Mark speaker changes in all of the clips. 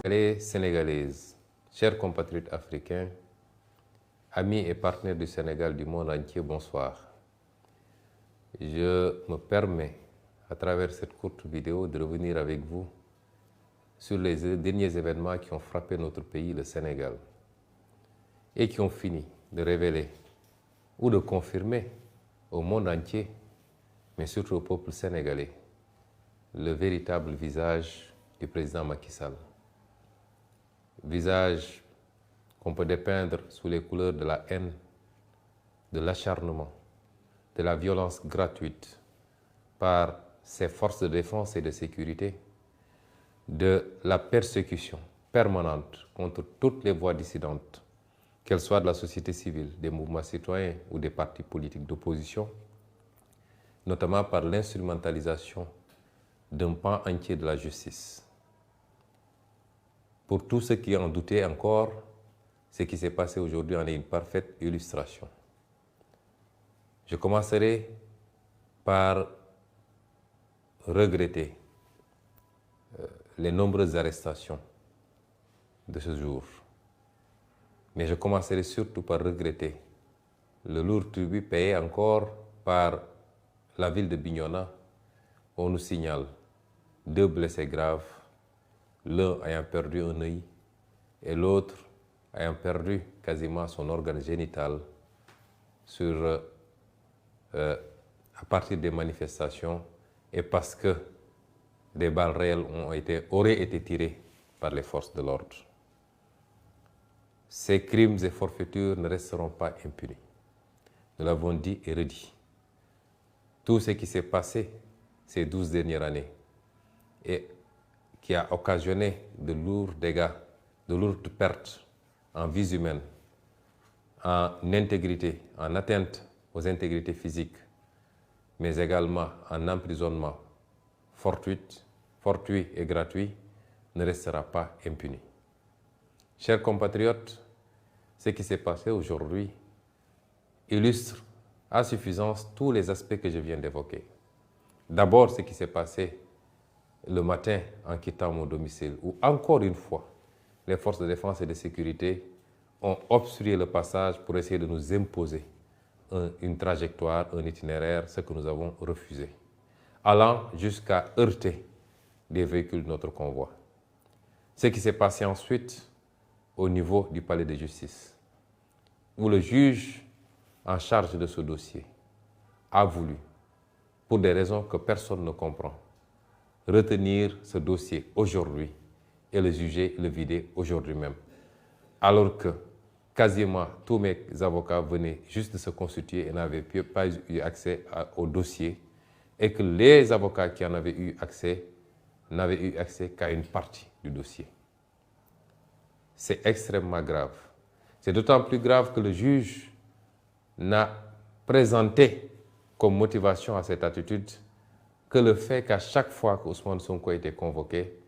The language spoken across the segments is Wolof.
Speaker 1: Sénégalais, Sénégalaises, chers compatriotes africains, amis et partenaires du Sénégal, du monde entier, bonsoir. Je me permets, à travers cette courte vidéo, de revenir avec vous sur les derniers événements qui ont frappé notre pays, le Sénégal, et qui ont fini de révéler ou de confirmer au monde entier, mais surtout au peuple sénégalais, le véritable visage du président Macky Sall. Visage qu'on peut dépeindre sous les couleurs de la haine, de l'acharnement, de la violence gratuite par ses forces de défense et de sécurité, de la persécution permanente contre toutes les voix dissidentes, qu'elles soient de la société civile, des mouvements citoyens ou des partis politiques d'opposition, notamment par l'instrumentalisation d'un pan entier de la justice. Pour tous ceux qui en doutaient encore, ce qui s'est passé aujourd'hui en est une parfaite illustration. Je commencerai par regretter les nombreuses arrestations de ce jour. Mais je commencerai surtout par regretter le lourd tribut payé encore par la ville de Bignona. On nous signale 2 blessés graves, l'un ayant perdu un œil et l'autre ayant perdu quasiment son organe génital à partir des manifestations et parce que des balles réelles auraient été tirées par les forces de l'ordre. Ces crimes et forfaitures ne resteront pas impunis. Nous l'avons dit et redit. Tout ce qui s'est passé ces 12 dernières années et qui a occasionné de lourds dégâts, de lourdes pertes en vies humaines, en intégrité, en atteinte aux intégrités physiques, mais également en emprisonnement fortuit et gratuit, ne restera pas impuni. Chers compatriotes, ce qui s'est passé aujourd'hui illustre à suffisance tous les aspects que je viens d'évoquer. D'abord, ce qui s'est passé le matin en quittant mon domicile, où encore une fois, les forces de défense et de sécurité ont obstrué le passage pour essayer de nous imposer une trajectoire, un itinéraire, ce que nous avons refusé, allant jusqu'à heurter des véhicules de notre convoi. Ce qui s'est passé ensuite au niveau du palais de justice, où le juge en charge de ce dossier a voulu, pour des raisons que personne ne comprend, retenir ce dossier aujourd'hui et le juger, le vider aujourd'hui même. Alors que quasiment tous mes avocats venaient juste de se constituer et n'avaient pas eu accès au dossier et que les avocats qui en avaient eu accès n'avaient eu accès qu'à une partie du dossier. C'est extrêmement grave. C'est d'autant plus grave que le juge n'a présenté comme motivation à cette attitude que le fait qu'à chaque fois qu'Ousmane Sonko était convoqué,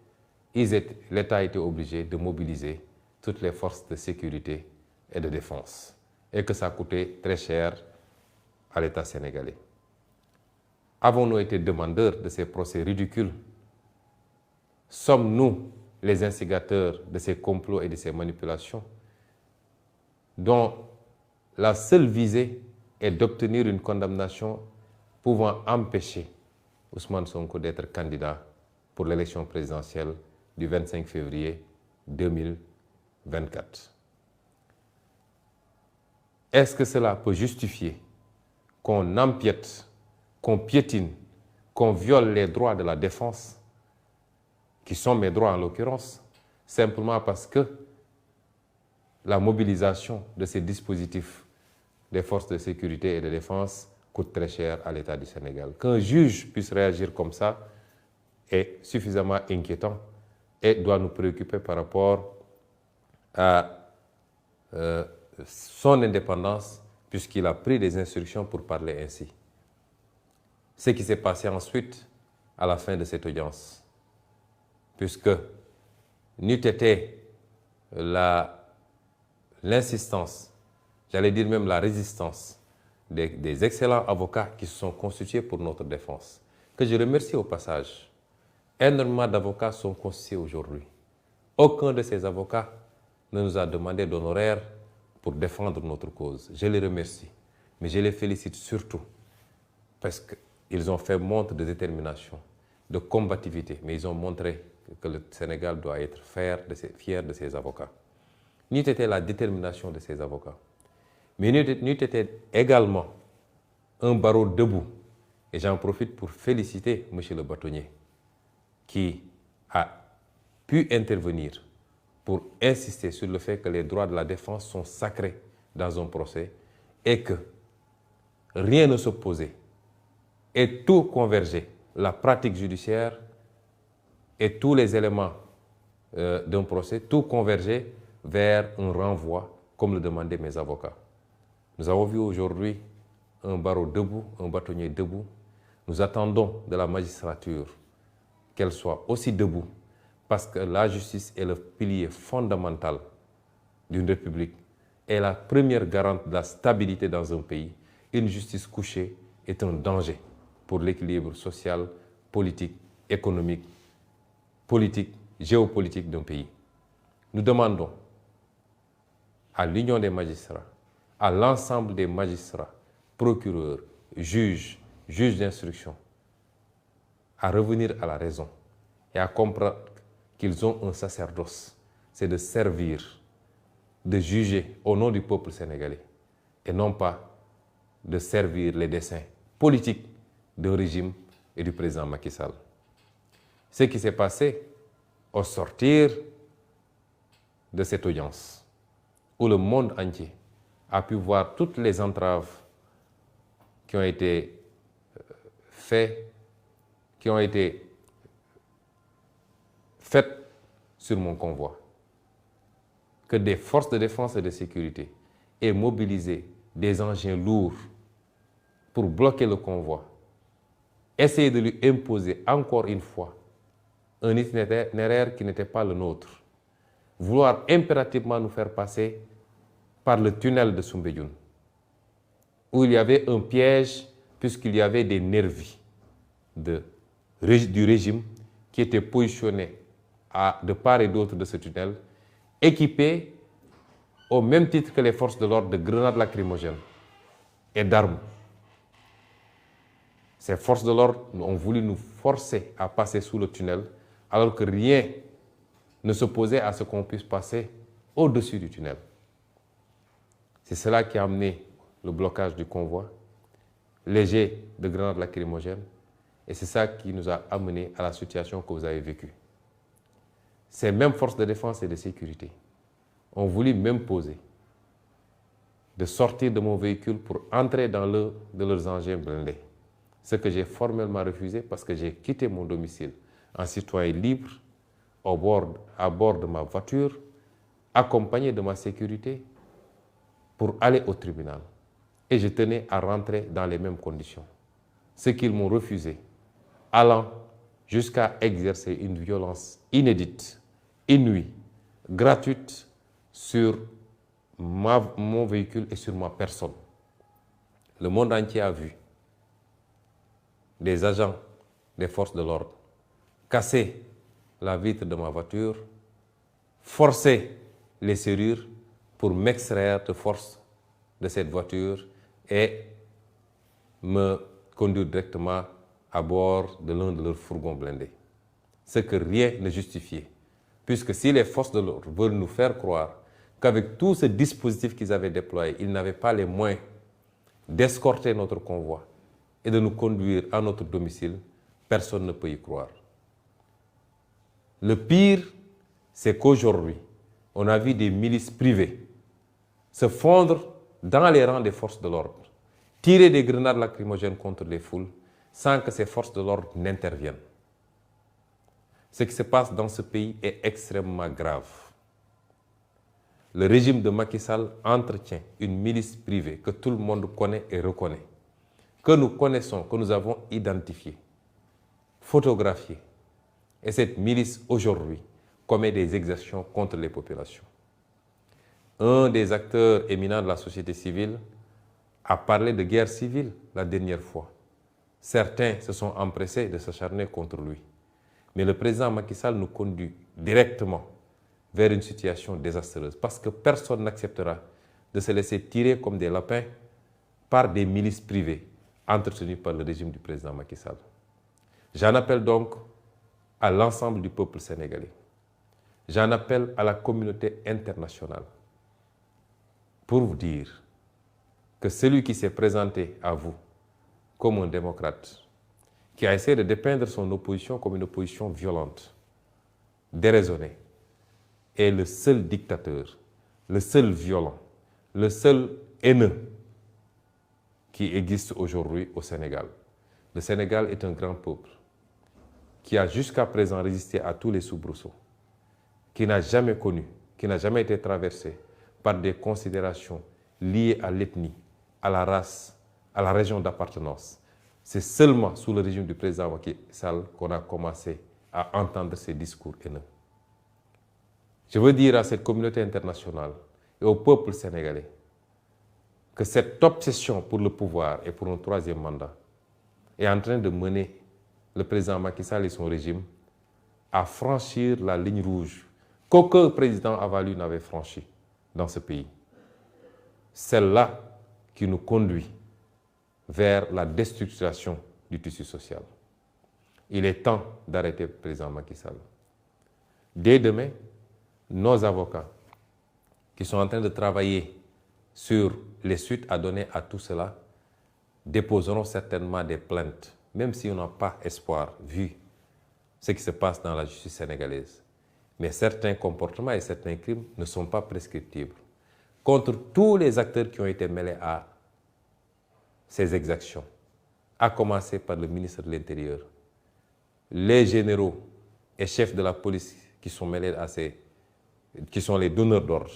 Speaker 1: l'État était obligé de mobiliser toutes les forces de sécurité et de défense et que ça coûtait très cher à l'État sénégalais. Avons-nous été demandeurs de ces procès ridicules? Sommes-nous les instigateurs de ces complots et de ces manipulations dont la seule visée est d'obtenir une condamnation pouvant empêcher Ousmane Sonko d'être candidat pour l'élection présidentielle du 25 février 2024. Est-ce que cela peut justifier qu'on empiète, qu'on piétine, qu'on viole les droits de la défense, qui sont mes droits en l'occurrence, simplement parce que la mobilisation de ces dispositifs des forces de sécurité et de défense coûte très cher à l'État du Sénégal? Qu'un juge puisse réagir comme ça est suffisamment inquiétant et doit nous préoccuper par rapport à son indépendance, puisqu'il a pris des instructions pour parler ainsi. Ce qui s'est passé ensuite à la fin de cette audience, puisque n'eût été l'insistance, j'allais dire même la résistance des excellents avocats qui se sont constitués pour notre défense, que je remercie au passage. Énormément d'avocats sont constitués aujourd'hui Aucun de ces avocats ne nous a demandé d'honoraires pour défendre notre cause. Je les remercie, mais je les félicite surtout parce qu'ils ont fait montre de détermination, de combativité, mais ils ont montré que le Sénégal doit être fier de ses avocats. N'eût été la détermination de ces avocats, mais n'eût été également un barreau debout. Et j'en profite pour féliciter M. le bâtonnier qui a pu intervenir pour insister sur le fait que les droits de la défense sont sacrés dans un procès et que rien ne s'opposait et tout convergeait, la pratique judiciaire et tous les éléments d'un procès, tout convergeait vers un renvoi, comme le demandaient mes avocats. Nous avons vu aujourd'hui un barreau debout, un bâtonnier debout. Nous attendons de la magistrature qu'elle soit aussi debout, parce que la justice est le pilier fondamental d'une république et la première garante de la stabilité dans un pays. Une justice couchée est un danger pour l'équilibre social, politique, économique, politique, géopolitique d'un pays. Nous demandons à l'Union des magistrats, à l'ensemble des magistrats, procureurs, juges d'instruction, à revenir à la raison et à comprendre qu'ils ont un sacerdoce, c'est de servir, de juger au nom du peuple sénégalais et non pas de servir les desseins politiques d'un régime et du président Macky Sall. Ce qui s'est passé au sortir de cette audience, où le monde entier a pu voir toutes les entraves qui ont été faites sur mon convoi, que des forces de défense et de sécurité aient mobilisé des engins lourds pour bloquer le convoi, essayer de lui imposer encore une fois un itinéraire qui n'était pas le nôtre, vouloir impérativement nous faire passer par le tunnel de Soumbédioune, où il y avait un piège puisqu'il y avait des nervis du régime qui étaient positionnés de part et d'autre de ce tunnel, équipés au même titre que les forces de l'ordre de grenades lacrymogènes et d'armes. Ces forces de l'ordre ont voulu nous forcer à passer sous le tunnel, alors que rien ne s'opposait à ce qu'on puisse passer au-dessus du tunnel. C'est cela qui a amené le blocage du convoi, les jets de grenades lacrymogènes, et c'est ça qui nous a amené à la situation que vous avez vécue. Ces mêmes forces de défense et de sécurité ont voulu m'imposer de sortir de mon véhicule pour entrer dans l'un de leurs engins blindés. Ce que j'ai formellement refusé parce que j'ai quitté mon domicile en citoyen libre à bord de ma voiture, accompagné de ma sécurité pour aller au tribunal. Et je tenais à rentrer dans les mêmes conditions. Ce qu'ils m'ont refusé, allant jusqu'à exercer une violence inédite, inouïe, gratuite sur mon véhicule et sur ma personne. Le monde entier a vu des agents des forces de l'ordre casser la vitre de ma voiture, forcer les serrures pour m'extraire de force de cette voiture et me conduire directement à bord de l'un de leurs fourgons blindés. Ce que rien ne justifiait. Puisque si les forces de l'ordre veulent nous faire croire qu'avec tout ce dispositif qu'ils avaient déployé, ils n'avaient pas les moyens d'escorter notre convoi et de nous conduire à notre domicile, personne ne peut y croire. Le pire, c'est qu'aujourd'hui, on a vu des milices privées se fondre dans les rangs des forces de l'ordre, tirer des grenades lacrymogènes contre les foules sans que ces forces de l'ordre n'interviennent. Ce qui se passe dans ce pays est extrêmement grave. Le régime de Macky Sall entretient une milice privée que tout le monde connaît et reconnaît, que nous connaissons, que nous avons identifiée, photographiée. Et cette milice, aujourd'hui, commet des exactions contre les populations. Un des acteurs éminents de la société civile a parlé de guerre civile la dernière fois. Certains se sont empressés de s'acharner contre lui. Mais le président Macky Sall nous conduit directement vers une situation désastreuse. Parce que personne n'acceptera de se laisser tirer comme des lapins par des milices privées entretenues par le régime du président Macky Sall. J'en appelle donc à l'ensemble du peuple sénégalais. J'en appelle à la communauté internationale pour vous dire que celui qui s'est présenté à vous comme un démocrate, qui a essayé de dépeindre son opposition comme une opposition violente, déraisonnée, est le seul dictateur, le seul violent, le seul haineux qui existe aujourd'hui au Sénégal. Le Sénégal est un grand peuple qui a jusqu'à présent résisté à tous les soubresauts, qui n'a jamais connu, qui n'a jamais été traversé par des considérations liées à l'ethnie, à la race, à la région d'appartenance. C'est seulement sous le régime du président Macky Sall qu'on a commencé à entendre ces discours haineux. Je veux dire à cette communauté internationale et au peuple sénégalais que cette obsession pour le pouvoir et pour un troisième mandat est en train de mener le président Macky Sall et son régime à franchir la ligne rouge qu'aucun président avant lui n'avait franchie dans ce pays. Celle-là qui nous conduit vers la déstructuration du tissu social. Il est temps d'arrêter le président Macky Sall. Dès demain, nos avocats qui sont en train de travailler sur les suites à donner à tout cela déposeront certainement des plaintes, même si on n'a pas espoir, vu ce qui se passe dans la justice sénégalaise. Mais certains comportements et certains crimes ne sont pas prescriptibles. Contre tous les acteurs qui ont été mêlés à ces exactions, à commencer par le ministre de l'Intérieur, les généraux et chefs de la police qui sont mêlés à qui sont les donneurs d'ordre,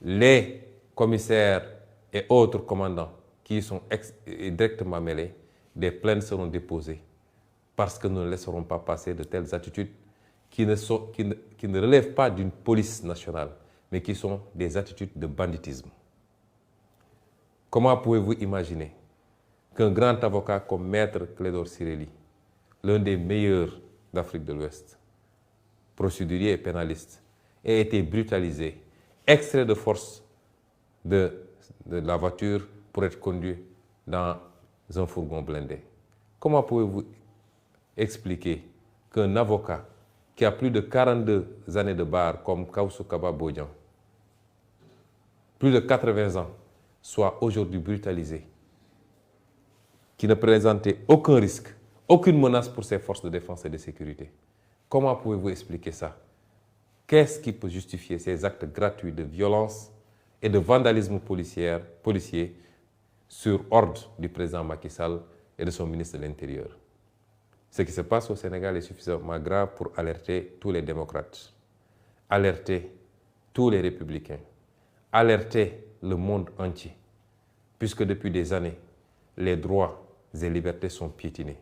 Speaker 1: les commissaires et autres commandants qui y sont directement mêlés, des plaintes seront déposées parce que nous ne laisserons pas passer de telles attitudes qui ne relèvent pas d'une police nationale, mais qui sont des attitudes de banditisme. Comment pouvez-vous imaginer qu'un grand avocat comme Maître Clédor Ciré Ly, l'un des meilleurs d'Afrique de l'Ouest, procédurier et pénaliste, ait été brutalisé, extrait de force de la voiture pour être conduit dans un fourgon blindé? Comment pouvez-vous expliquer qu'un avocat qui a plus de 42 années de barre comme Kawsu Kaba Bodian, plus de 80 ans, soit aujourd'hui brutalisé, qui ne présentait aucun risque, aucune menace pour ses forces de défense et de sécurité? Comment pouvez-vous expliquer ça? Qu'est-ce qui peut justifier ces actes gratuits de violence et de vandalisme policier sur ordre du président Macky Sall et de son ministre de l'Intérieur? Ce qui se passe au Sénégal est suffisamment grave pour alerter tous les démocrates, alerter tous les républicains, alerter le monde entier, puisque depuis des années, les droits et libertés sont piétinés.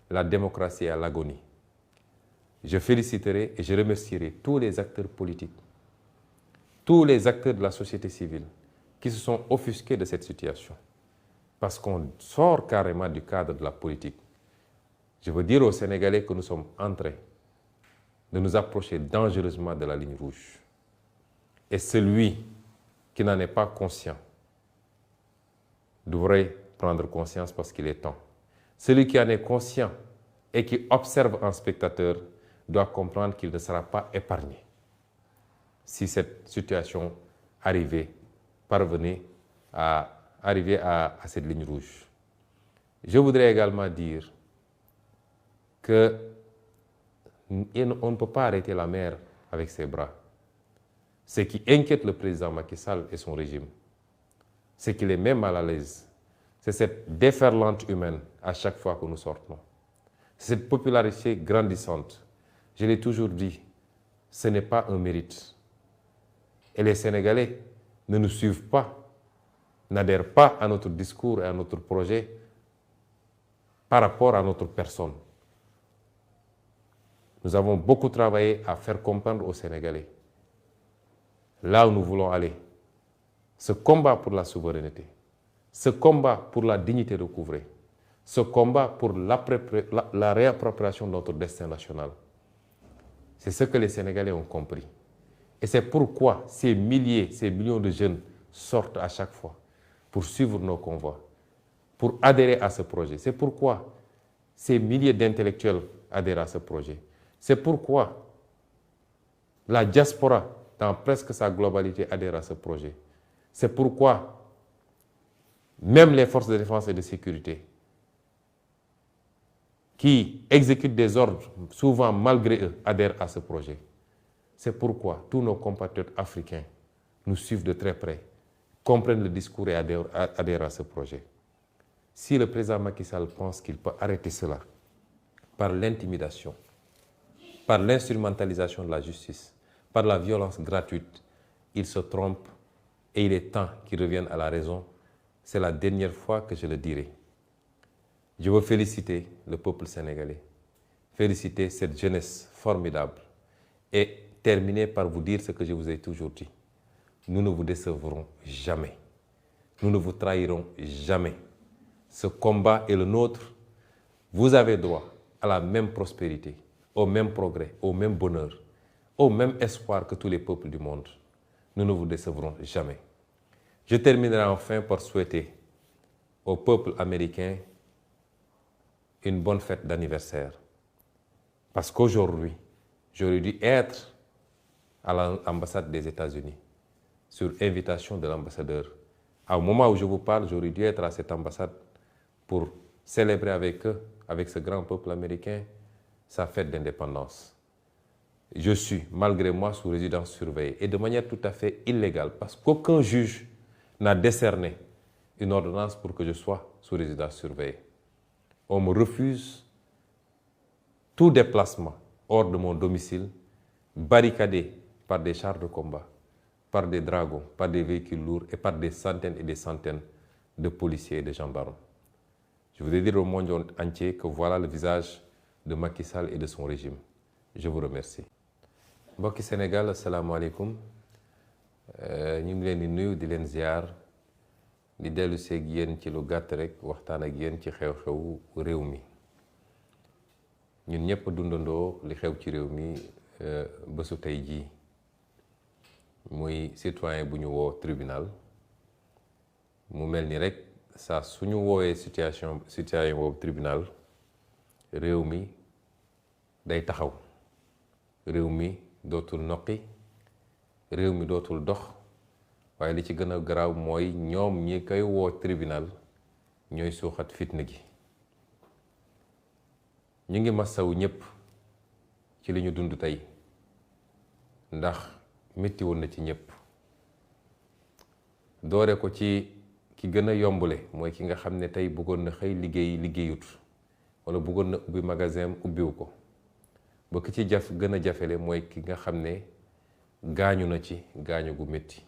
Speaker 1: La démocratie est à l'agonie. Je féliciterai et je remercierai tous les acteurs politiques, tous les acteurs de la société civile qui se sont offusqués de cette situation, parce qu'on sort carrément du cadre de la politique. Je veux dire aux Sénégalais que nous sommes en train de nous approcher dangereusement de la ligne rouge. Et celui qui n'en est pas conscient devrait prendre conscience parce qu'il est temps. Celui qui en est conscient et qui observe en spectateur doit comprendre qu'il ne sera pas épargné si cette situation parvenait à arriver à cette ligne rouge. Je voudrais également dire qu'on ne peut pas arrêter la mer avec ses bras. Ce qui inquiète le président Macky Sall et son régime, ce qui les met mal à l'aise, c'est cette déferlante humaine à chaque fois que nous sortons. C'est cette popularité grandissante. Je l'ai toujours dit, ce n'est pas un mérite. Et les Sénégalais ne nous suivent pas, n'adhèrent pas à notre discours et à notre projet par rapport à notre personne. Nous avons beaucoup travaillé à faire comprendre aux Sénégalais là où nous voulons aller. Ce combat pour la souveraineté, ce combat pour la dignité recouvrée, ce combat pour la réappropriation de notre destin national, c'est ce que les Sénégalais ont compris. Et c'est pourquoi ces milliers, ces millions de jeunes sortent à chaque fois pour suivre nos convois, pour adhérer à ce projet. C'est pourquoi ces milliers d'intellectuels adhèrent à ce projet. C'est pourquoi la diaspora, dans presque sa globalité, adhère à ce projet. C'est pourquoi même les forces de défense et de sécurité, qui exécutent des ordres, souvent malgré eux, adhèrent à ce projet. C'est pourquoi tous nos compatriotes africains nous suivent de très près, comprennent le discours et adhèrent à ce projet. Si le président Macky Sall pense qu'il peut arrêter cela par l'intimidation, par l'instrumentalisation de la justice, par la violence gratuite, il se trompe et il est temps qu'il revienne à la raison. C'est la dernière fois que je le dirai. Je veux féliciter le peuple sénégalais, féliciter cette jeunesse formidable et terminer par vous dire ce que je vous ai toujours dit. Nous ne vous décevrons jamais. Nous ne vous trahirons jamais. Ce combat est le nôtre. Vous avez droit à la même prospérité, au même progrès, au même bonheur, au même espoir que tous les peuples du monde. Nous ne vous décevrons jamais. Je terminerai enfin par souhaiter au peuple américain une bonne fête d'anniversaire. Parce qu'aujourd'hui, j'aurais dû être à l'ambassade des États-Unis, sur invitation de l'ambassadeur. Au moment où je vous parle, j'aurais dû être à cette ambassade pour célébrer avec eux, avec ce grand peuple américain, sa fête d'indépendance. Je suis, malgré moi, sous résidence surveillée et de manière tout à fait illégale, parce qu'aucun juge n'a décerné une ordonnance pour que je sois sous résidence surveillée. On me refuse tout déplacement hors de mon domicile, barricadé par des chars de combat, par des dragons, par des véhicules lourds et par des centaines et des centaines de policiers et de gendarmes. Je voudrais dire au monde entier que voilà le visage de Macky Sall et de son régime. Je vous remercie. Mbokki Sénégal, asalaamaaleykum. ñu ngi leen di nuyu di leen ziar di dellu seeg yéen ci lu gàtt rek waxtaan ak yéen ci xew-xew réew mi. ñun ñëpp dundandoo li xew ci réew mi bésu tey jii muy citoyen bu ñu woo tribunal mu mel ni rek saa suñu woowee situation boobu tribunal réew mi day taxaw réew mi dootul noqi réew mi dootul dox waaye li ci gën a garaaw mooy ñoom ñi koy woo tribunal ñooy suuxat fitna gi. ñu ngi masawu ñëpp ci li ñu dund tey ndax metti woon na ci ñëpp doore ko ci ki gën a yombule mooy ki nga xam ne tey bëggoon na xëy liggéeyut wala bëggoon na ubbi magasin ubbiwu ko ba ki ci gën a jafele mooy ki nga xam ne gaañu na ci gaañu gu métti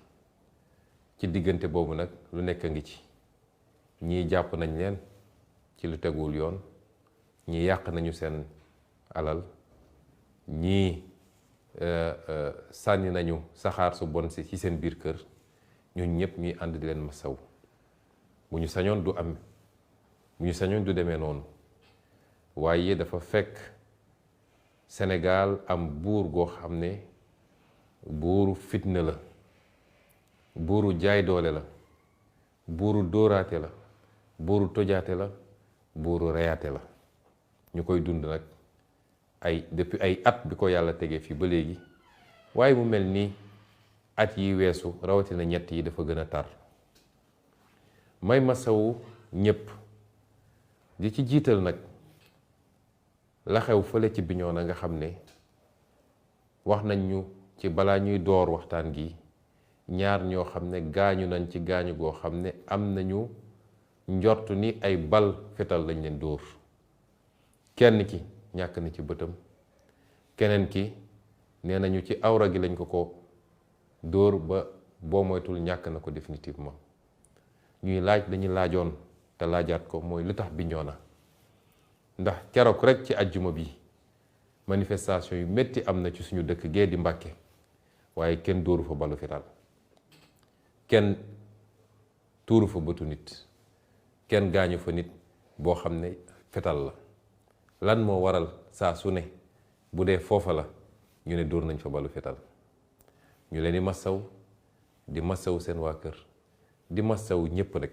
Speaker 1: ci diggante boobu nag lu nekk a ngi ci ñii jàpp nañ leen ci lu teguwul yoon ñii yàq nañu seen alal ñii sànni nañu saxaar su bon si ci seen biir kër ñun ñëpp ñuy ànd di leen masaw bu ñu sañoon du am bu ñu sañoon du demee noonu waaye dafa fekk Sénégal am buur goo xam ne buuru fitna la buuru jaay doole la buuru dóoraate la buuru tojaate la buuru reyaate la ñu koy dund nag depuis ay at bi ko yàlla tegee fii ba léegi waaye mu mel ni at yi weesu rawatina ñett yi dafa gën a tar may masawu ñépp di ci jiital nag la xew fële ci Bignona nga xam ne wax nañ ñu ci balaa ñuy door waxtaan gi ñaar ñoo xam ne gaañu nañ ci gaañu goo xam ne am nañu njort ni ay bal fetal lañ leen dóor kenn ki ñàkk na ci bëtam keneen ki nee nañu ci awra gi lañ ko dóor ba boo moytul ñàkk na ko définitivement ñuy dañuy laajoon te laajaat ko mooy lu tax Bignona ndax keroog rek ci àjjuma bi manifestation yu metti am na ci suñu dëkk gee di Mbàkke waaye kenn dóoru fa balu fetal kenn tuuru fa bëtu nit kenn gaañu fa nit boo xam ne fetal la lan moo waral saa su ne bu dee foofa la ñu ne dóor nañ fa balu fetal ñu leen di massaw di massaw seen waa kër di massaw ñëpp rek.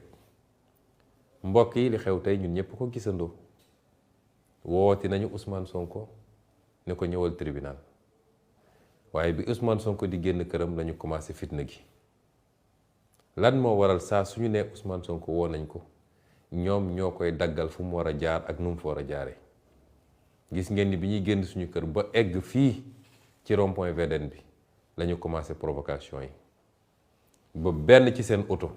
Speaker 1: mbokk yi li xew tey ñun ñëpp ko gisandoo wooti nañu Ousmane Sonko ne ko ñëwal tribunal waaye bi Ousmane Sonko di génn këram lañu commencé fitna gi. lan moo waral saa suñu nee Ousmane Sonko woo nañ ko ñoom ñoo koy daggal fu mu war a jaar ak nu mu fa war a jaaree. gis ngeen ni bi ñuy génn suñu kër ba egg fii ci rond-point VDN bi lañu commencé provocation yi ba benn ci seen oto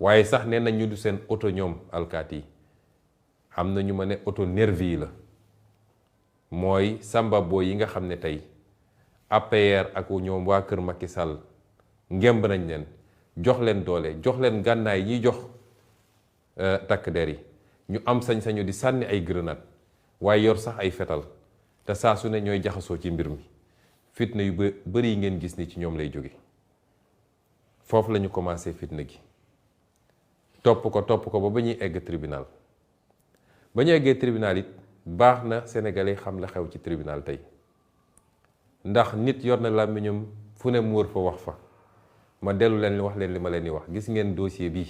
Speaker 1: waaye sax nee nañ ñu du seen oto ñoom alkaati yi am na ñu ma ne oto nervi yi la mooy samba boo yi nga xam ne tey APR ak ñoom waa kër Macky Sall ngemb nañ leen jox leen doole jox leen gànnaay yi jox takk der yi ñu am sañ-sañu di sànni ay grenade waaye yor sax ay fetal te saa su ne ñooy jaxasoo ci mbir mi fitna yu bari yi ngeen gis ni ci ñoom lay jóge foofu la ñu commencé fitna gi topp ko ba ñuy egg tribunal ba ñu eggee tribunal it baax na sénégalais xam la xew ci tribunal tey ndax nit yor na làmmiñam fu ne mu wër fa wax fa. ma dellu leen wax leen li ma leen di wax gis ngeen dossier bi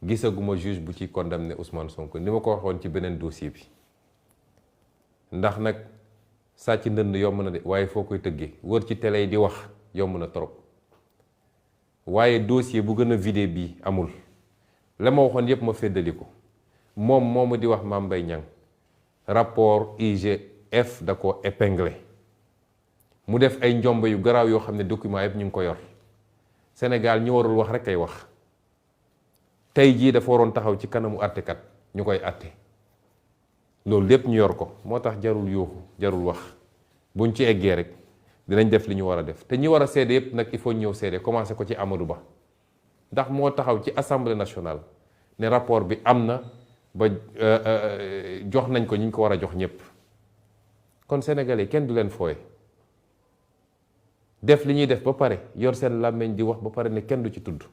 Speaker 1: gisaguma juge bu ci condamné Ousmane Sonko ni ma ko waxoon ci beneen dossier bi ndax nag sàcc ndënd yomb na de waaye foo koy tëggee wër ci télé yi di wax yomb na trop waaye dossier bu gën a vidé bii amul la ma waxoon yépp ma féddali ko moom moomu di wax Mame Mbaye Niang rapport IGF da ko épinglé mu def ay njombe yu garaaw yoo xam ne document yépp ñu ngi ko yor Sénégal ñi warul wax rek ay wax tey jii dafa waroon taxaw ci kanamu àttekat ñu koy àtte loolu lépp ñu yor ko moo tax jarul yuuxu jarul wax buñ ci eggee rek dinañ def li ñu war a def te ñi war a seede yépp nag il faut ñëw seede commencé ko ci Amadou Ba ndax moo taxaw ci assemblée nationale ne rapport bi am na ba jox nañ ko ñi ñu ko war a jox ñépp kon sénégalais kenn du leen fooye def li ñuy def ba pare yor seen làmmeñ di wax ba pare ne kenn du ci tudd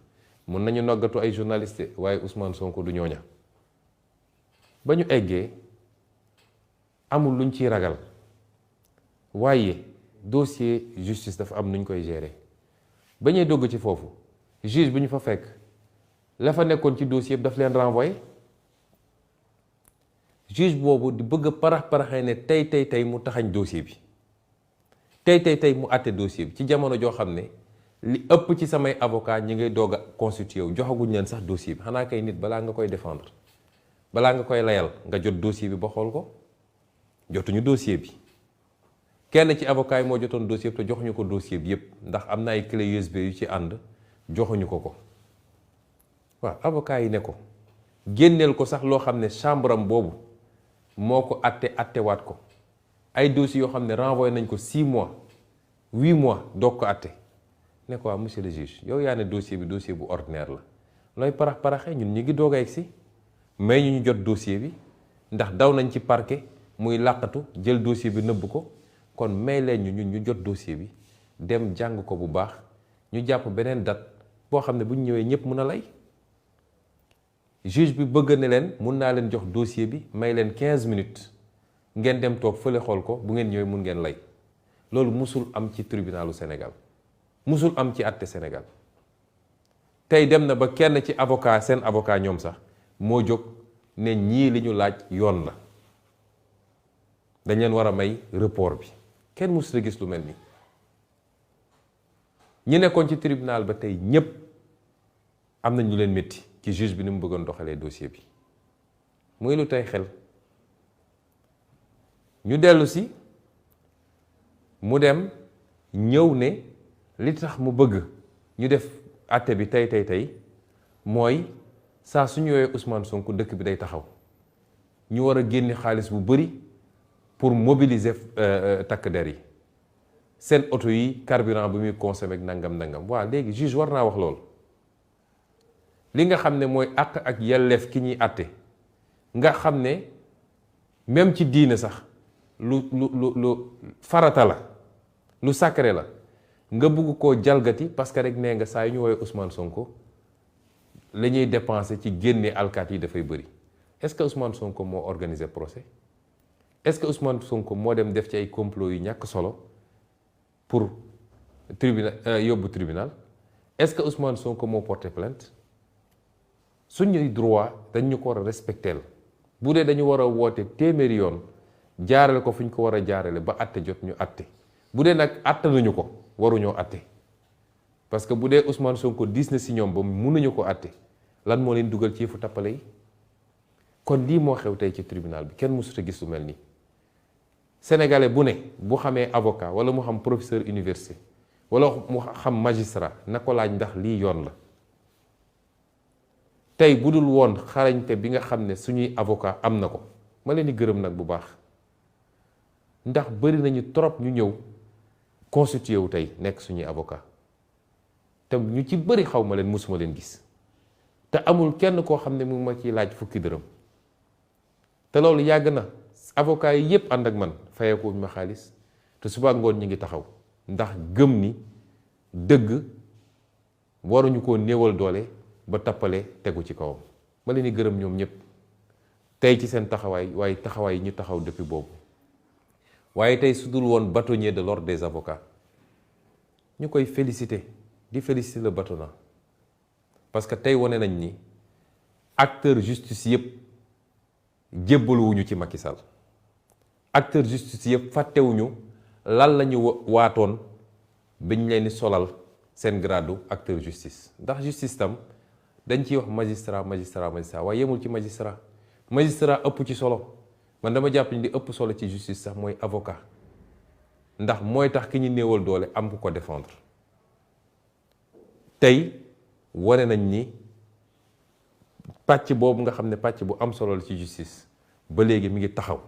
Speaker 1: mun nañu noggatu ay journaliste waaye Ousmane Sonko du ñooña ba ñu eggee amul luñ ciy ragal waaye dossier justice dafa am nuñ koy gérer ba ñuy dogg ci foofu juge bi ñu fa fekk la fa nekkoon ci dossier bi daf leen renvoyé juge boobu di bëgg a parax-paraxee ne tey mu taxañ dossier bi tey mu àtte dossier bi ci jamono joo xam ne li ëpp ci samay avocat ñi ngay doog a constitué wu joxaguñ leen sax dossier bi xanaa kay nit balaa nga koy défendre balaa nga koy layal nga jot dossier bi ba xool ko jotuñu dossier bi kenn ci avocat yi moo jotoon dossier bi te joxuñu ko dossier bi yépp ndax am na ay clé USB yu ci ànd joxuñu ko waaw avocat yi ne ko génneel ko sax loo xam ne chambre am boobu moo ko attewaat ko ay dossiers yoo xam ne renvoyé nañ ko 6 mois 8 mois doog ko atte ne ko waa monsieur le juge yow yaa ne dossier bi dossier bu ordinaire la looy parax-paraxee ñun ñu ngi doog a egsi may ñu jot dossier bi ndax daw nañ ci parquet muy làqatu jël dossier bi nëbb ko kon may leen ñu jot dossier bi dem jàng ko bu baax ñu jàpp beneen date boo xam ne bu ñu ñëwee ñëpp mun a lay juge bi bëgg ne leen mun naa leen jox dossier bi may leen 15 minutes ngeen dem toog fële xool ko bu ngeen ñëwee mun ngeen lay loolu musul am ci tribunalu Sénégal musul am ci àtte Sénégal tey dem na ba kenn ci avocat seen avocat ñoom sax moo jóg ne ñii li ñu laaj yoon la dañ leen war a may report bi kenn musul a gis lu mel nii ñi nekkoon ci tribunal ba tey ñépp am na ñu leen métti ci juge bi ni mu bëggoon doxalee dossier bi muy lu tey xel ñu dellu si mu dem ñëw ne li tax mu bëgg ñu def àtte bi tey mooy saa su ñëwee Ousmane Sonko dëkk bi day taxaw ñu war a génne xaalis bu bari pour mobiliser takk der yi seen oto yi carburant bi muy consommé ak nangam waaw léegi juge war naa wax lool li nga xam ne mooy àq ak yelleef ki ñuy àtte nga xam ne même ci diine sax lu farata la lu sacré la nga bugg koo jalgati parce que rek nee nga saa yu ñu woowee Ousmane Sonko la ñuy dépenser ci génne alkaat yi dafay bëri est-ce que Ousmane Sonko moo organisé procès est-ce que Ousmane Sonko moo dem def ci ay complot yu ñàkk solo pour tribunal est-ce que Ousmane Sonko moo porté plainte suñuy droit dañ ñu ko war a respecteel bu dee dañu war a woote téeméeri yoon jaarale ko fu ñu ko war a jaarale ba atte jot ñu atte bu dee nag atte nañu ko waruñoo atte parce que bu dee Ousmane Sonko diis na si ñoom ba mënuñu ko atte lan moo leen dugal ci yëfu tappale yi kon lii moo xew tey ci tribunal bi kenn mësut a gis lu mel nii sénégalais bu ne bu xamee avocat wala mu xam professeur université wala mu xam magistrat na ko laaj ndax lii yoon la tey bu dul woon xarañte bi nga xam ne suñuy avocat am na ko ma leen di gërëm nag bu baax ndax bari nañu trop ñu ñëw constitué wu tey nekk suñuy avocat te ñu ci bari xaw ma leen musuma leen gis te amul kenn koo xam ne mu ma ciy laaj fukki dërëm te loolu yàgg na avocat yi yépp ànd ak man fayeekuñ ma xaalis te suba ngoon ñi ngi taxaw ndax gëm ni dëgg waruñu koo néewal doole ba tappale tegu ci kawam ma leen di gërëm ñoom ñëpp tey ci seen taxawaay waaye taxawaay yi ñu taxaw depuis boobu waaye tey su dul woon bâtonnier de l'ordre des avocats ñu koy féliciter di féliciter le bâtonnat parce que tey wane nañ ni acteur justice yëpp jébbaluwuñu ci Macky Sall acteur justice yëpp fàttewuñu lan la ñu waatoon biñ leen di solal seen gradu acteur justice ndax justice tam dañ ciy wax magistrat waaye yemul ci magistrat ëpp ci solo man dama jàpp ni di ëpp solo ci justice sax mooy avocat ndax mooy tax ki ñu néewal doole am ku ko défendre tey wane nañ ni pàcc boobu nga xam ne pàcc bu am solo la ci justice ba léegi mi ngi taxaw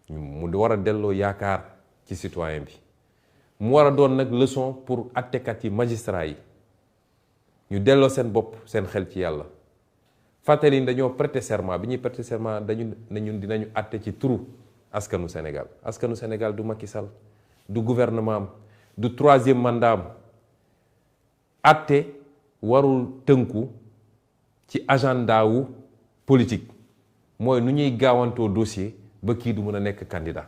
Speaker 1: mu war a delloo yaakaar ci citoyen bi mu war a doon nag leçon pour attekat yi magistrat yi ñu delloo seen bopp seen xel ci yàlla fàttali dañoo prêter serment bi ñuy prêter serment dañu ne ñun dinañu atte ci turu askanu Sénégal du Macky Sall du gouvernement am du troisième mandat am atte warul tënku ci agenda wu politique mooy nu ñuy gaawantoo dossier ba kii du mën a nekk candidat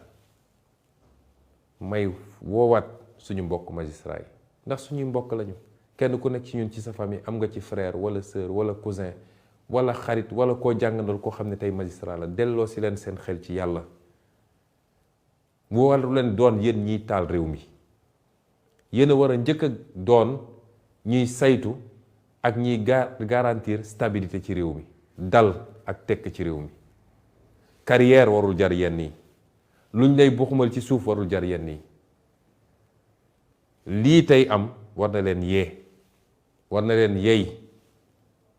Speaker 1: may woowaat suñu mbokk magistrat yi ndax suñuy mbokk lañu kenn ku nekk ci ñun ci sa famille am nga ci frère wala sœur wala cousin wala xarit wala koo jàngandal koo xam ne tey magistrat la delloo si leen seen xel ci yàlla mu waru leen doon yéen ñiy taal réew mi yéen a war a njëkk a doon ñuy saytu ak ñiy garantir stabilité ci réew mi dal ak tekk ci réew mi carrière warul jar yenn yi luñ lay buxumal ci suuf warul jar yenn yi lii tey am war na leen yee war na leen yey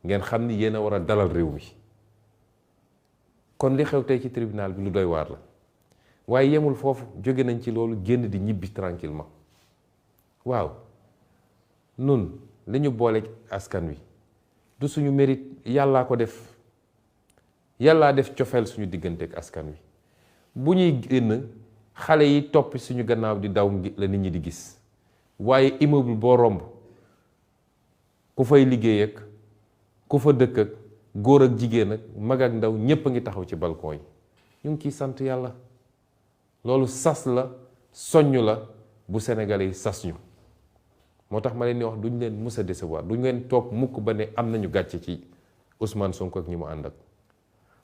Speaker 1: ngeen xam ni yéen a war a dalal réew mi kon li xew tey ci tribunal bi lu doy waar la waaye yemul foofu jóge nañ ci loolu génn di ñibbi tranquillement waaw nun li ñu boole askan wi du suñu mérite yàllaa ko def yàllaa def cofeel suñu diggante ak askan wi bu ñuy génn xale yi topp suñu gannaaw di daw la nit ñi di gis waaye immeuble boo romb ku fay liggéey ak ku fa dëkk ak góor ak jigéen ak mag ak ndaw ñépp a ngi taxaw ci balcon yi ñu ngi ciy sant yàlla loolu sas la soññ la bu Sénégalais yi sas ñu moo tax ma leen di wax duñ leen mës a décevoir duñ leen toog mukk ba ne am nañu gàcce ci Ousmane Sonko ak ñi mu ànd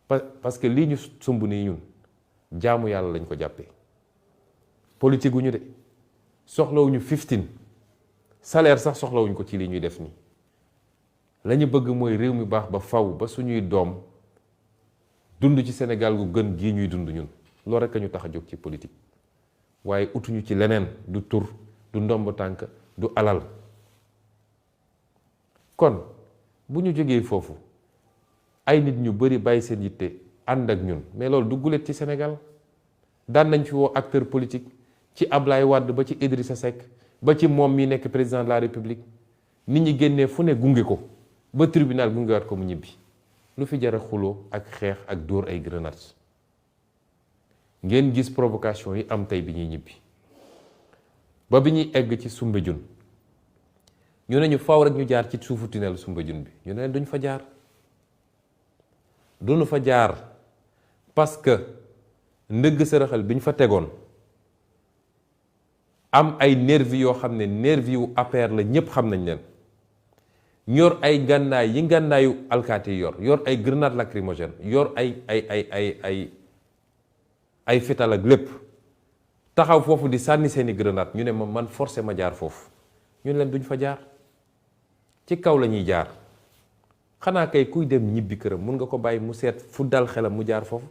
Speaker 1: ak parce que lii ñu sumb nii ñun jaamu yàlla lañ ko jàppee politique gu ñu de soxlawuñu 15 salaire sax soxlawuñu ko ci li ñuy def nii la ñu bëgg mooy réew mi baax ba faw ba suñuy doom dund ci Sénégal gu gën gii ñuy dund ñun loolu rek a ñu tax a jóg ci politique waaye utuñu ci leneen du tur du ndomb tànk du alal kon bu ñu jógee foofu ay nit ñu bari bàyyi seen yitte ànd ak ñun mais loolu du guléet ci Sénégal daan nañ fi woo acteur politique ci Ablaye Wade ba ci Idrissa Seck ba ci moom mi nekk président de la République nit ñi génnee fu ne gunge ko ba tribunal gungewaat ko mu ñibbi lu fi jar a xuloo ak xeex ak dóor ay grenades ngeen gis provocation yi am tey bi ñuy ñibbi ba bi ñuy egg ci Soumbédioune ñu ne ñu faw rek ñu jaar ci suufu tunnel Soumbédioune bi ñu ne duñ fa jaar duñu fa jaar parce que ndëgg sërëxal bi ñu fa tegoon am ay nervi yoo xam ne nervi yu APR la ñépp xam nañ leen yor ay gànnaay yi gànnaayu alkaati yi yor ay grenade lacrymogène yor ay fital ak lépp taxaw foofu di sànni seeni grenade ñu ne ma man forcé ma jaar foofu ñu ne leen duñ fa jaar ci kaw la ñuy jaar xanaa kay kuy dem ñibbi këram mun nga ko bàyyi mu seet fu dal xelam mu jaar foofu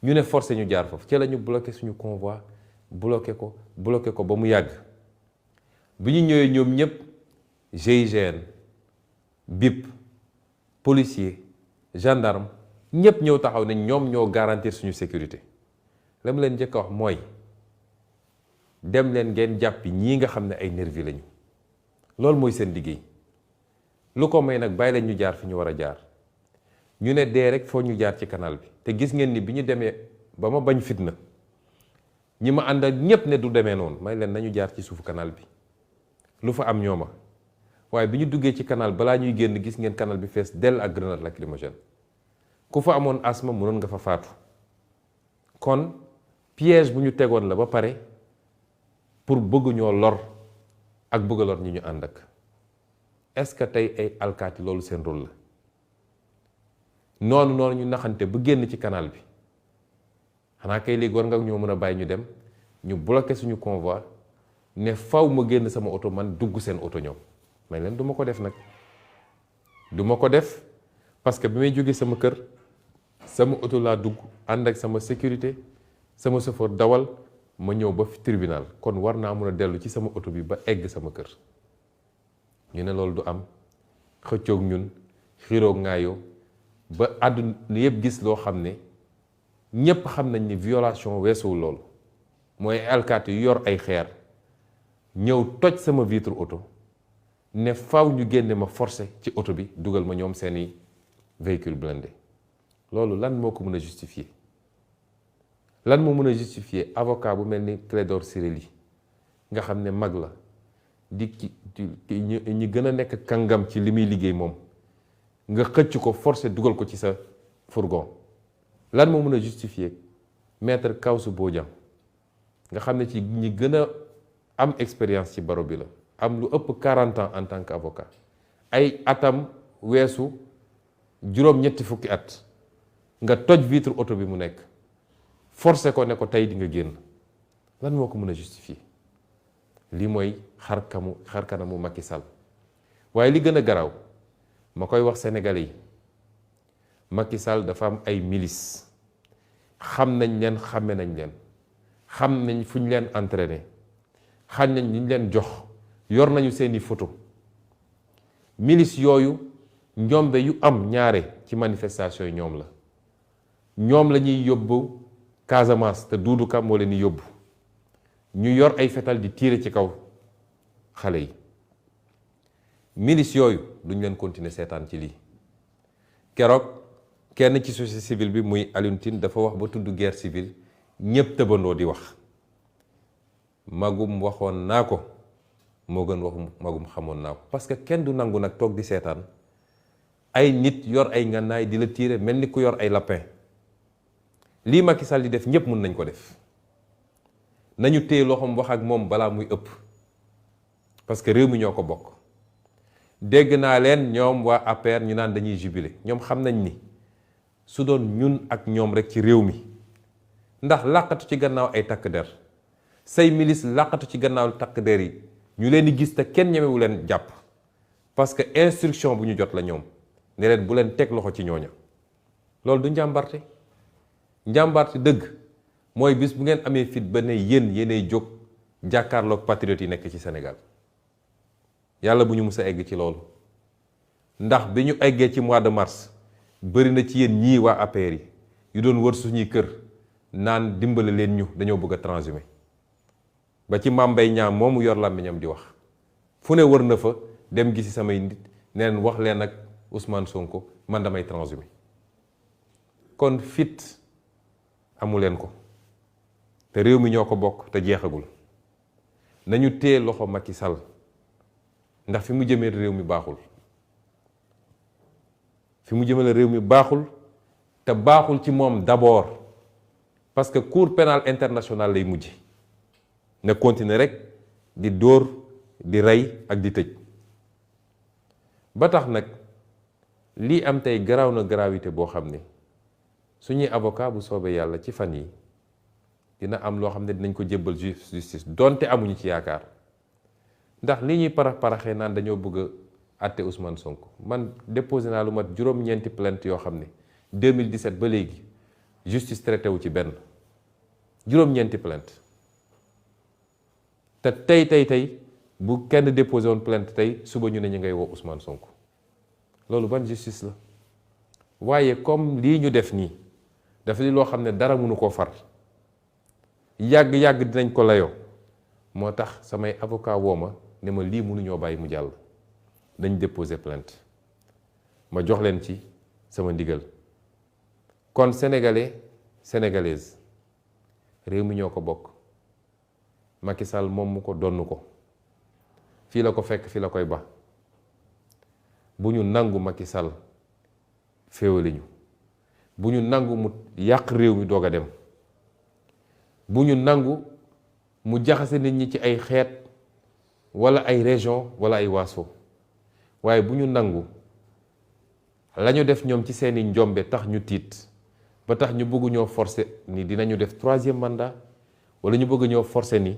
Speaker 1: ñu ne forcé ñu jaar foofu ci la ñu bloqué suñu convoi bloqué ko ba mu yàgg bi ñu ñëwee ñoom ñëpp GIGN BIP policier gendarme ñëpp ñëw taxaw ne ñoom ñoo garantir suñu sécurité la mu leen njëkk a wax mooy dem leen ngeen jàppi ñii nga xam ne ay nervi lañu loolu mooy seen liggéey lu ko may nag bàyyi leen ñu jaar fi ñu war a jaar ñu ne dee rek foo ñu jaar ci canal bi te gis ngeen ni bi ñu demee ba ma bañ fitna ñi ma ànd ak ñépp ne du demee noonu may leen nañu jaar ci suufu canal bi lu fa am ñooma waaye bi ñu duggee ci canal balaa ñuy génn gis ngeen canal bi fees dell ak grenade lacrymogène ku fa amoon asma mënoon nga fa faatu kon piège bu ñu tegoon la ba pare pour bëgg ñoo lor ak bëgg a lor ñi ñu ànd ak est-ce que tey ay alkaati loolu seen rôle la noonu ñu naxante bu génn ci canal bi xanaa kay léegi war nga ñoo mën a bàyyi ñu dem ñu bloqué suñu convoi ne faw ma génn sama oto man dugg seen oto ñoom may leen du ma ko def nag du ma ko def parce que bi may jógee sama kër sama oto laa dugg ànd ak sama sécurité sama chauffeur dawal ma ñëw ba fi tribunal kon war naa mën a dellu ci sama oto bi ba egg sama kër ñu ne loolu du am xëccoog ñun xiroog ngaayoo ba àdduna yëpp gis loo xam ne ñépp xam nañ ni violation weesuwul loolu mooy alkaati yu yor ay xeer ñëw toj sama vitre oto ne faw ñu génne ma forcé ci oto bi dugal ma ñoom seeni véhicule blindé loolu lan moo ko mën a justifier lan moo mën a justifier avocat bu mel ni Clédor Ciré Ly nga xam ne mag la di ñi gën a nekk kàngam ci li muy liggéey moom nga xëcc ko forcé dugal ko ci sa fourgon lan moo mën a justifier maître Kawsu Bodian nga xam ne ci ñi gën a am expérience ci baro bi la am lu ëpp 40 ans en tant qu'avocat ay atam weesu juróom-ñetti fukki at nga toj vitre oto bi mu nekk forcé ko ne ko tey di nga génn lan moo ko mën a justifier lii mooy xar kanamu Macky Sall waaye li gën a garaaw ma koy wax sénégalais yi Macky Sall dafa am ay milices xam nañ leen xàmme nañ leen xam nañ fu ñu leen entraîné xam nañ li ñu leen jox yor nañu seeni photo milices yooyu njombe yu am ñaare ci manifestation yi ñoom la ñuy yóbbu Casamance te Doudou Ka moo leen di yóbbu ñu yor ay fetal di tiire ci kaw xale yi milices yooyu duñ leen continuer seetaan ci lii keroog kenn ci société civile bi muy Alioune Tine dafa wax ba tudd guerre civile ñépp tëbandoo di wax magum waxoon naa ko moo gën waxu magum xamoon naa ko parce que kenn du nangu nag toog di seetaan ay nit yor ay ngànnaay di la tiire mel ni ku yor ay lapin lii Macky Sall di def ñépp mën nañ ko def nañu téye loxoom wax ak moom balaa muy ëpp parce que réew mi ñoo ko bokk dégg naa leen ñoom waa APR ñu naan dañuy jubilé ñoom xam nañ ni su doon ñun ak ñoom rek ci réew mi ndax làqatu ci gannaaw ay takk der say milice làqatu ci gannaaw takk der yi ñu leen di gis te kenn ñemewu leen jàpp parce que instruction bu ñu jot la ñoom ne leen bu leen teg loxo ci ñooña loolu du njàmbarte njàmbarte dëgg mooy bis bu ngeen amee fit ba ne yéenay jóg jàkkaarloog patriotes yi nekk ci Sénégal yàlla bu ñu mus a egg ci loolu ndax bi ñu eggee ci mois de mars bëri na ci yéen ñii waa APR yi yu doon wër suñuy kër naan dimbale leen ñu dañoo bëgg a transhumé ba ci Mame Mbaye Niang moomu yor làmmiñam di wax fu ne wër na fa dem gisi samay nit neen wax leen ak Ousmane Sonko man damay transhumé kon fit amu leen ko te réew mi ñoo ko bokk te jeexagul nañu téye loxo Macky Sall ndax fi mu jëmee réew mi baaxul te baaxul ci moom d'abord parce que cour pénale internationale lay mujj na continuer rek di dóor di rey ak di tëj ba tax nag lii am tey garaaw na gravité boo xam ne suñuy avocat bu soobee yàlla ci fan yi dina am loo xam ne dinañ ko jébbal justice donte amuñu ci yaakaar ndax li ñuy paraxee naan dañoo bëgg a àtte Ousmane Sonko man déposé naa lu mat juróom-ñeenti plainte yoo xam ne 2017 ba léegi justice traité wu ci benn juróom-ñeenti plainte te tey bu kenn déposé woon plainte tey suba ñu ne ñu ngay woo Ousmane Sonko loolu ban justice la waaye comme lii ñu def nii dafa di loo xam ne dara mënu koo far yàgg-yàgg dinañ ko layoo moo tax samay avocat woo ma ne ma lii mënuñoo bàyyi mu jàll dañ déposé plainte ma jox leen ci sama ndigal kon sénégalais sénégalaise réew mi ñoo ko bokk Macky Sall moom mu ko donn ko fii la ko fekk fii la koy ba bu ñu nangu Macky Sall féewale ñu bu ñu nangu mu yàq réew mi doog a dem bu ñu nangu mu jaxase nit ñi ci ay xeet wala ay région wala ay waaso waaye bu ñu nangu lañu def ñoom ci seeni njombe tax ñu tiit ba tax ñu bëgg ñoo forcer ni dinañu def 3e mandat wala ñu bëgg ñoo forcer ni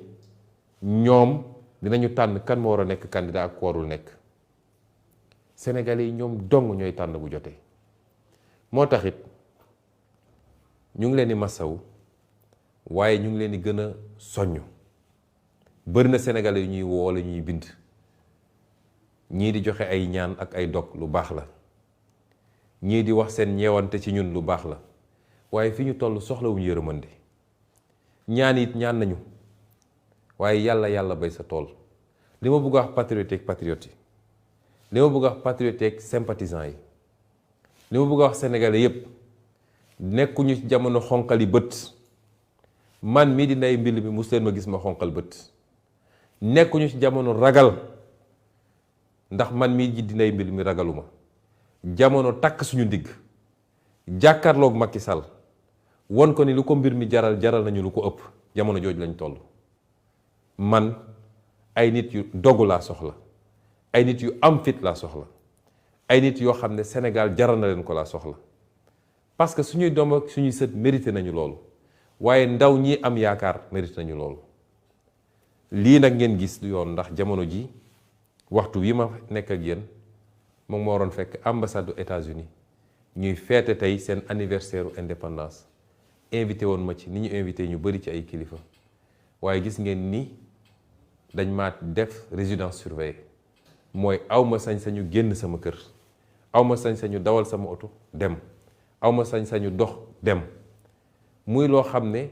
Speaker 1: ñoom dinañu tànn kan moo war a nekk candidat ak ku warul nekk Sénégalais yi ñoom dong ñooy tànn bu jotee moo taxit ñu ngi leen di masawu waaye ñu ngi leen di gën a soññ bëri na Sénégalais yu ñuy woo wala ñuy bind ñii di joxe ay ñaan ak ay dog lu baax la ñii di wax seen ñeewante ci ñun lu baax la waaye fi ñu toll soxlawuñu yërëmande ñaan it ñaan nañu waaye yàlla bay sa tool li ma bëgg a wax patriote ak patriote yi li ma bëgg a wax patriote ak sympathisant yi li ma bëgg a wax sénégalais yépp nekkuñu ci jamono xonqali bët man mii di Ndeye Mbill mi mus leen ma gis ma xonqal bët nekkuñu ci jamono ragal ndax man mii di Ndeye Mbill mi ragaluma jamono takk suñu ndigg jàkkaarloog Macky Sall won ko ni lu ko mbir mi jaral nañu lu ko ëpp jamono jooju lañ toll man ay nit yu dogu laa soxla ay nit yu am fit laa soxla ay nit yoo xam ne Sénégal jaral na leen ko laa soxla parce que suñuy doom ak suñuy sët mérité nañu loolu waaye ndaw ñi am yaakaar mérité nañu loolu lii nag ngeen gis du yoon ndax jamono ji waxtu wi ma nekk ak yéen moom moo waroon fekk ambassade des États-Unis ñuy feete tey seen anniversaire indépendance invité woon ma ci ni ñu invité ñu bari ci ay kilifa waaye gis ngeen ni dañ ma def résidence surveillée mooy awma sañ-sañu génn sama kër awma sañ-sañu dawal sama oto dem awma sañ-sañu dox dem muy loo xam ne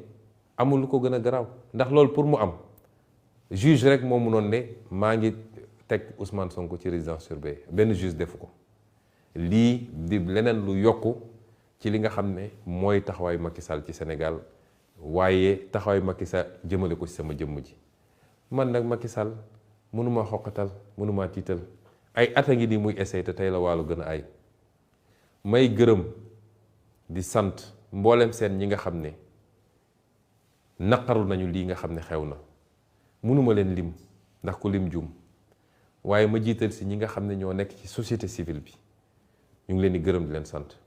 Speaker 1: amul lu ko gën a garaaw ndax loolu pour mu am juge rek moo mënoon ne maa ngi teg Ousmane Sonko ci résidence surveillée benn juge defu ko lii di leneen lu yokku ci li nga xam ne mooy taxawaayu Macky Sall ci Sénégal waaye taxawaayu Macky Sall jëmale ko ci sama jëmm ji man nag Macky Sall mënuma xoqatal mënuma tiital ay at a ngi nii muy essayé te tey la wàllu gën a ay may gërëm di sant mboolem seen ñi nga xam ne naqaru nañu lii nga xam ne xew na mënuma leen lim ndax ku lim juum waaye ma jiital si ñi nga xam ne ñoo nekk ci société civile bi ñu ngi leen di gërëm di leen sant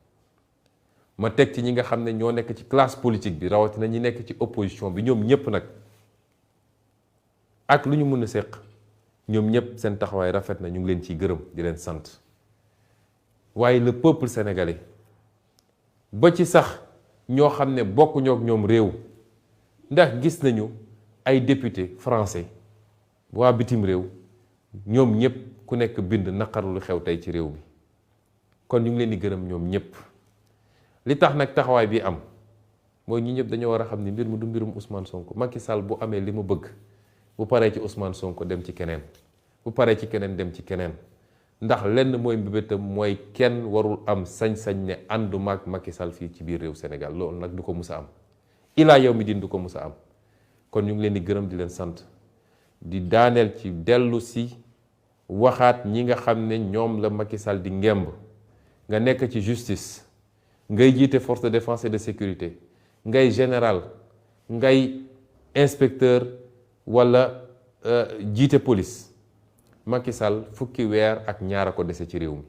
Speaker 1: ma teg ci ñi nga xam ne ñoo nekk ci classe politique bi rawatina ñi nekk ci opposition bi ñoom ñëpp nag ak lu ñu mën a séq ñoom ñëpp seen taxawaay rafet na ñu ngi leen ciy gërëm di leen sant waaye le peuple sénégalais ba ci sax ñoo xam ne bokkuñoo ak ñoom réew ndax gis nañu ay député français waa bitim réew ñoom ñëpp ku nekk bind naqaru lu xew tey ci réew mi kon ñu ngi leen di gërëm ñoom ñëpp li tax nag taxawaay bi am mooy ñi ñëpp dañoo war a xam ni mbir mi du mbirum Ousmane Sonko Macky Sall bu amee li mu bëgg bu paree ci Ousmane Sonko dem ci keneen bu paree ci keneen dem ci keneen ndax lenn mooy mbébétam mooy kenn warul am sañ-sañ ne ànduma ak Macky Sall fii ci biir réew Sénégal loolu nag du ko mus a am ilaa yow mi din du ko mus a am kon ñu ngi leen di gërëm di leen sant di daaneel ci dellu si waxaat ñi nga xam ne ñoom la Macky Sall di ngemb nga nekk ci justice ngay jiite force de défense et de sécurité ngay général ngay inspecteur wala jiite police Macky Sall fukki weer ak ñaar a ko dese ci réew mi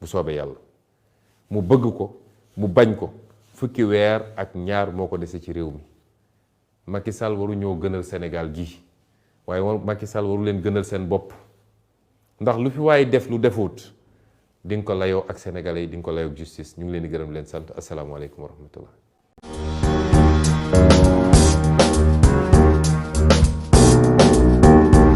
Speaker 1: bu soobee yàlla mu bëgg ko mu bañ ko fukki weer ak ñaar moo ko dese ci réew mi Macky Sall waru ñoo gënal Sénégal gi waaye Macky Sall waru leen gënal seen bopp ndax lu fi waaye def lu defut di nga ko layoo ak sénégalais yi di nga ko layoo ak justice ñu ngi leen di gërëm leen sant asalaamaaleykum wa rahmatullah